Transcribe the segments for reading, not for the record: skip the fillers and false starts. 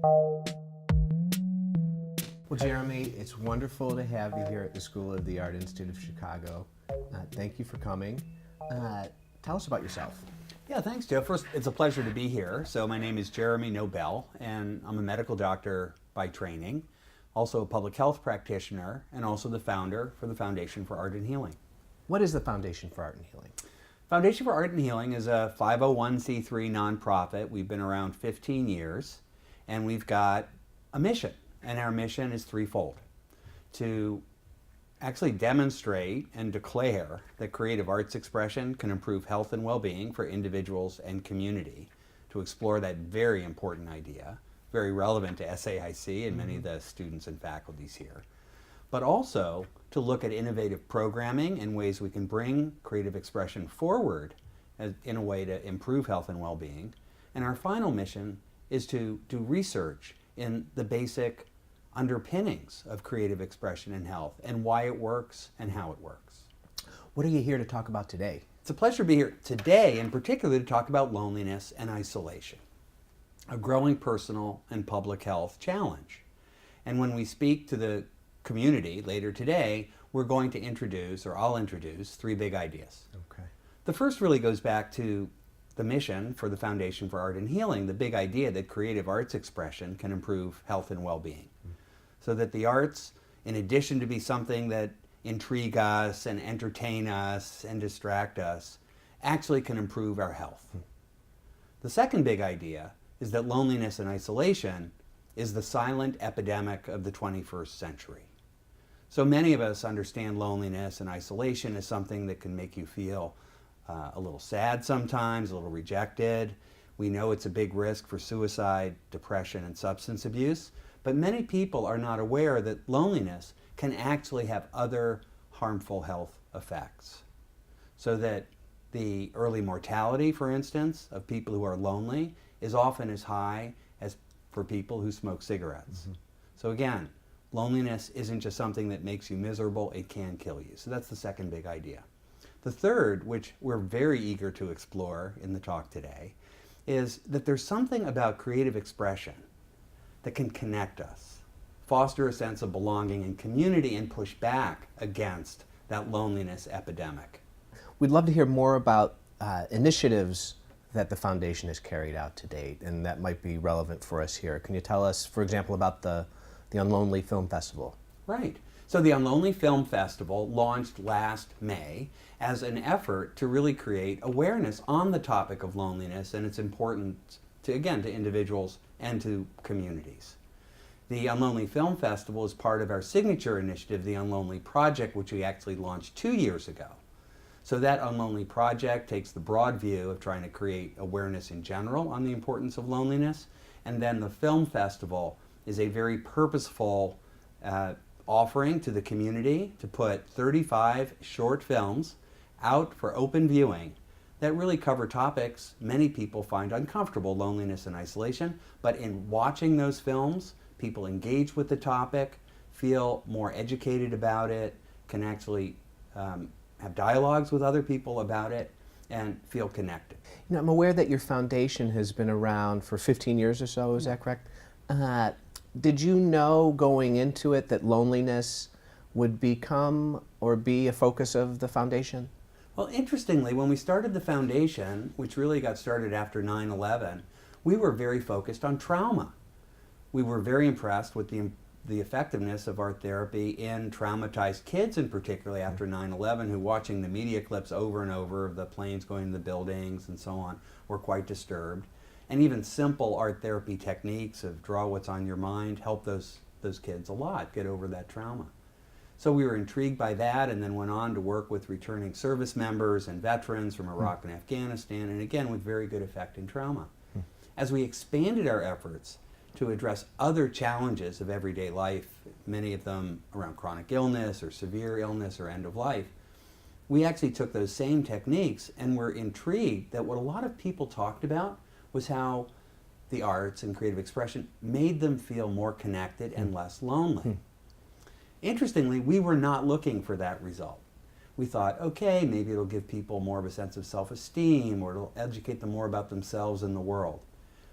Well, Jeremy, it's wonderful to have you here at the School of the Art Institute of Chicago. Thank you for coming. Tell us about yourself. Yeah, thanks, Joe. First, it's a pleasure to be here. So my name is Jeremy Nobel, and I'm a medical doctor by training, also a public health practitioner, and also the founder for the Foundation for Art and Healing. What is the Foundation for Art and Healing? Foundation for Art and Healing is a 501c3 nonprofit. We've been around 15 years, and we've got a mission. And our mission is threefold: to actually demonstrate and declare that creative arts expression can improve health and well-being for individuals and community, to explore that very important idea, very relevant to SAIC and many of the students and faculties here, but also to look at innovative programming and ways we can bring creative expression forward in a way to improve health and well-being. And our final mission is to do research in the basic underpinnings of creative expression in health and why it works and how it works. What are you here to talk about today? It's a pleasure to be here today, in particular, to talk about loneliness and isolation, a growing personal and public health challenge. And when we speak to the community later today, we're going to introduce, or I'll introduce, three big ideas. Okay. The first really goes back to the mission for the Foundation for Art and Healing, the big idea that creative arts expression can improve health and well-being. So that the arts, in addition to be something that intrigue us and entertain us and distract us, actually can improve our health. The second big idea is that loneliness and isolation is the silent epidemic of the 21st century. So many of us understand loneliness and isolation as something that can make you feel a little sad sometimes, a little rejected. We know it's a big risk for suicide, depression, and substance abuse, but many people are not aware that loneliness can actually have other harmful health effects. So that the early mortality, for instance, of people who are lonely is often as high as for people who smoke cigarettes. So again, loneliness isn't just something that makes you miserable, it can kill you. So that's the second big idea. The third, which we're very eager to explore in the talk today, is that there's something about creative expression that can connect us, foster a sense of belonging and community, and push back against that loneliness epidemic. We'd love to hear more about initiatives that the Foundation has carried out to date, and that might be relevant for us here. Can you tell us, for example, about the Unlonely Film Festival? Right. So the Unlonely Film Festival launched last May as an effort to really create awareness on the topic of loneliness and its importance to, again, to individuals and to communities. The Unlonely Film Festival is part of our signature initiative, the Unlonely Project, which we actually launched 2 years ago. So that Unlonely Project takes the broad view of trying to create awareness in general on the importance of loneliness, and then the film festival is a very purposeful offering to the community to put 35 short films out for open viewing that really cover topics many people find uncomfortable, loneliness and isolation. But in watching those films, people engage with the topic, feel more educated about it, can actually have dialogues with other people about it, and feel connected. You know, I'm aware that your foundation has been around for 15 years or so, is that correct? Did you know going into it that loneliness would become or be a focus of the foundation? Well, interestingly, when we started the foundation, which really got started after 9/11, we were very focused on trauma. We were very impressed with the effectiveness of art therapy in traumatized kids, in particular after 9/11, who, watching the media clips over and over of the planes going to the buildings and so on, were quite disturbed. And even simple art therapy techniques of draw what's on your mind help those kids a lot get over that trauma. So we were intrigued by that, and then went on to work with returning service members and veterans from Iraq and Afghanistan, and again with very good effect in trauma. As we expanded our efforts to address other challenges of everyday life, many of them around chronic illness or severe illness or end of life, we actually took those same techniques and were intrigued that what a lot of people talked about was how the arts and creative expression made them feel more connected and less lonely. Interestingly, we were not looking for that result. We thought, okay, maybe it'll give people more of a sense of self-esteem, or it'll educate them more about themselves and the world.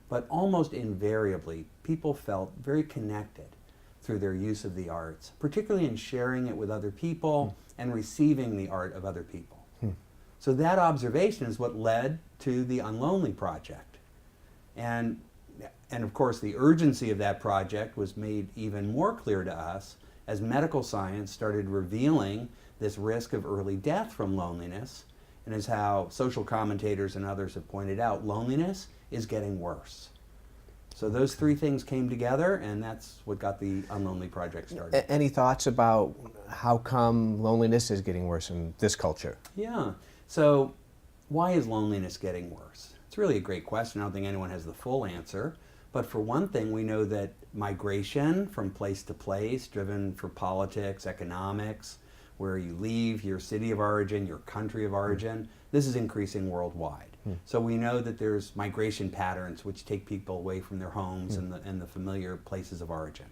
but almost invariably, people felt very connected through their use of the arts, particularly in sharing it with other people and receiving the art of other people. So that observation is what led to the Unlonely Project. And of course, the urgency of that project was made even more clear to us as medical science started revealing this risk of early death from loneliness, and as how social commentators and others have pointed out, loneliness is getting worse. So those three things came together, and that's what got the Unlonely Project started. Any thoughts about how come loneliness is getting worse in this culture? Yeah. So why is loneliness getting worse? It's really a great question. I don't think anyone has the full answer. But for one thing, we know that migration from place to place, driven for politics, economics, where you leave your city of origin, your country of origin, this is increasing worldwide. So we know that there's migration patterns which take people away from their homes and the familiar places of origin.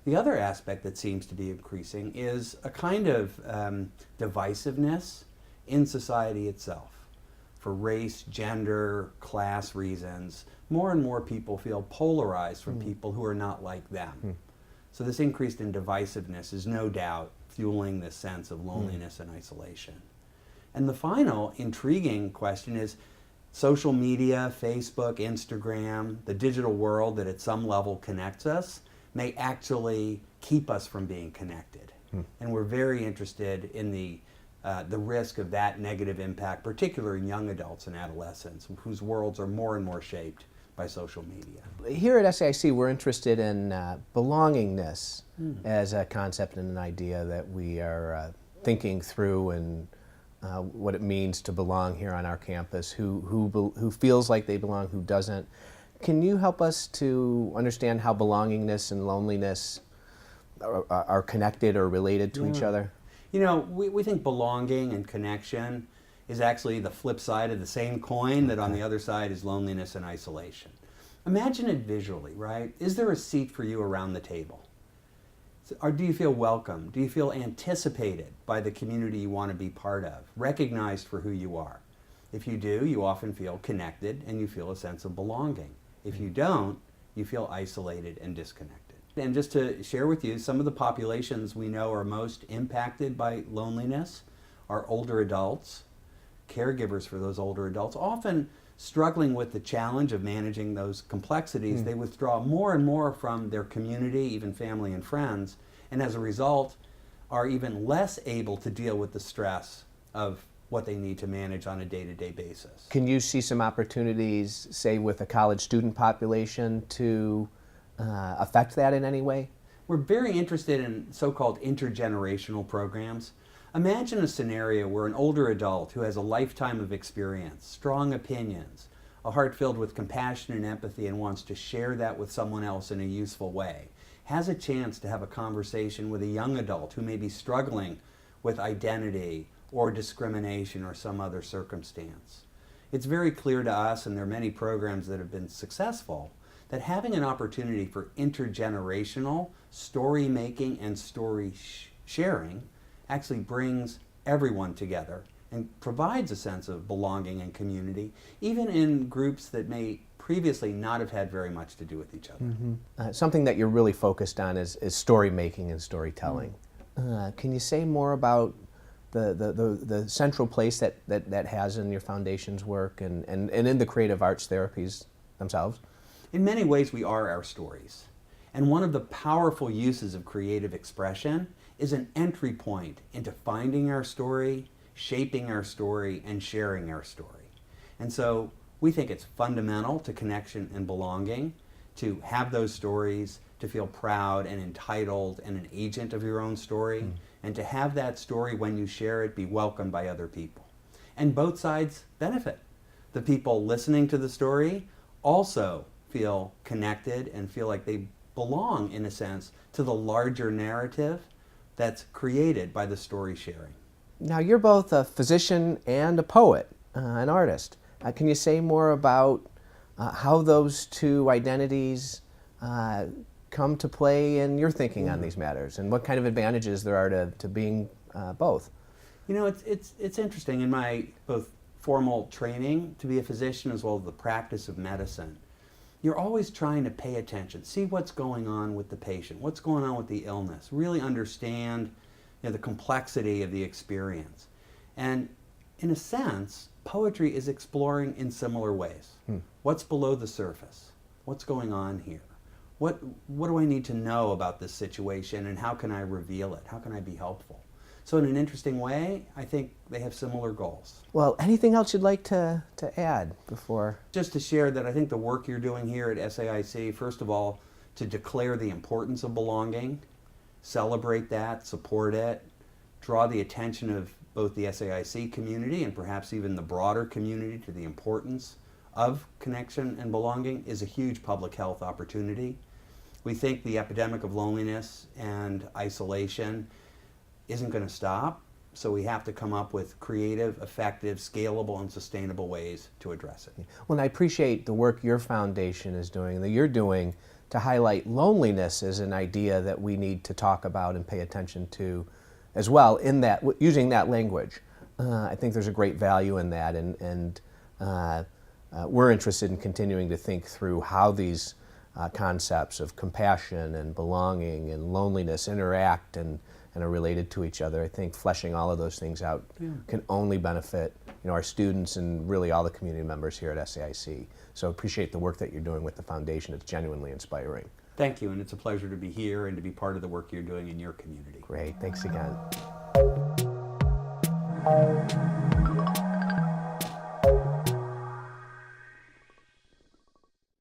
The other aspect that seems to be increasing is a kind of divisiveness in society itself. For race, gender, class reasons, more and more people feel polarized from people who are not like them. So this increase in divisiveness is no doubt fueling this sense of loneliness and isolation. And the final intriguing question is social media, Facebook, Instagram, the digital world that at some level connects us may actually keep us from being connected. And we're very interested in the risk of that negative impact, particularly in young adults and adolescents, whose worlds are more and more shaped by social media. Here at SAIC, we're interested in belongingness as a concept and an idea that we are thinking through, and what it means to belong here on our campus, who feels like they belong, who doesn't. Can you help us to understand how belongingness and loneliness are connected or related to each other? You know, we think belonging and connection is actually the flip side of the same coin, that on the other side is loneliness and isolation. Imagine it visually, right? Is there a seat for you around the table? Or do you feel welcome? Do you feel anticipated by the community you want to be part of, recognized for who you are? If you do, you often feel connected and you feel a sense of belonging. If you don't, you feel isolated and disconnected. And just to share with you, some of the populations we know are most impacted by loneliness are older adults, caregivers for those older adults, often struggling with the challenge of managing those complexities. They withdraw more and more from their community, even family and friends, and as a result are even less able to deal with the stress of what they need to manage on a day-to-day basis. Can you see some opportunities, say with a college student population, to affect that in any way? We're very interested in so-called intergenerational programs. Imagine a scenario where an older adult who has a lifetime of experience, strong opinions, a heart filled with compassion and empathy, and wants to share that with someone else in a useful way, has a chance to have a conversation with a young adult who may be struggling with identity or discrimination or some other circumstance. It's very clear to us, and there are many programs that have been successful, that having an opportunity for intergenerational story making and story sharing actually brings everyone together and provides a sense of belonging and community, even in groups that may previously not have had very much to do with each other. Something that you're really focused on is story making and storytelling. Can you say more about the central place that has in your foundation's work and in the creative arts therapies themselves? In many ways, we are our stories. And one of the powerful uses of creative expression is an entry point into finding our story, shaping our story, and sharing our story. And so we think it's fundamental to connection and belonging to have those stories, to feel proud and entitled and an agent of your own story, and to have that story, when you share it, be welcomed by other people. And both sides benefit. The people listening to the story also feel connected and feel like they belong, in a sense, to the larger narrative that's created by the story sharing. Now, you're both a physician and a poet, an artist. Can you say more about how those two identities come to play in your thinking on these matters, and what kind of advantages there are to being both? You know, it's interesting. In my both formal training to be a physician as well as the practice of medicine, you're always trying to pay attention, see what's going on with the patient, what's going on with the illness, really understand the complexity of the experience. And in a sense, poetry is exploring in similar ways. What's below the surface? What's going on here? What do I need to know about this situation, and how can I reveal it? How can I be helpful? So in an interesting way, I think they have similar goals. Well, anything else you'd like to add before? Just to share that I think the work you're doing here at SAIC, first of all, to declare the importance of belonging, celebrate that, support it, draw the attention of both the SAIC community and perhaps even the broader community to the importance of connection and belonging is a huge public health opportunity. We think the epidemic of loneliness and isolation isn't going to stop, so we have to come up with creative, effective, scalable, and sustainable ways to address it. Well, and I appreciate the work your foundation is doing, that you're doing to highlight loneliness as an idea that we need to talk about and pay attention to as well, in that, using that language. I think there's a great value in that, and we're interested in continuing to think through how these concepts of compassion and belonging and loneliness interact and are related to each other. I think fleshing all of those things out can only benefit our students and really all the community members here at SAIC. So appreciate the work that you're doing with the foundation. It's genuinely inspiring. Thank you, and it's a pleasure to be here and to be part of the work you're doing in your community. Great, thanks again.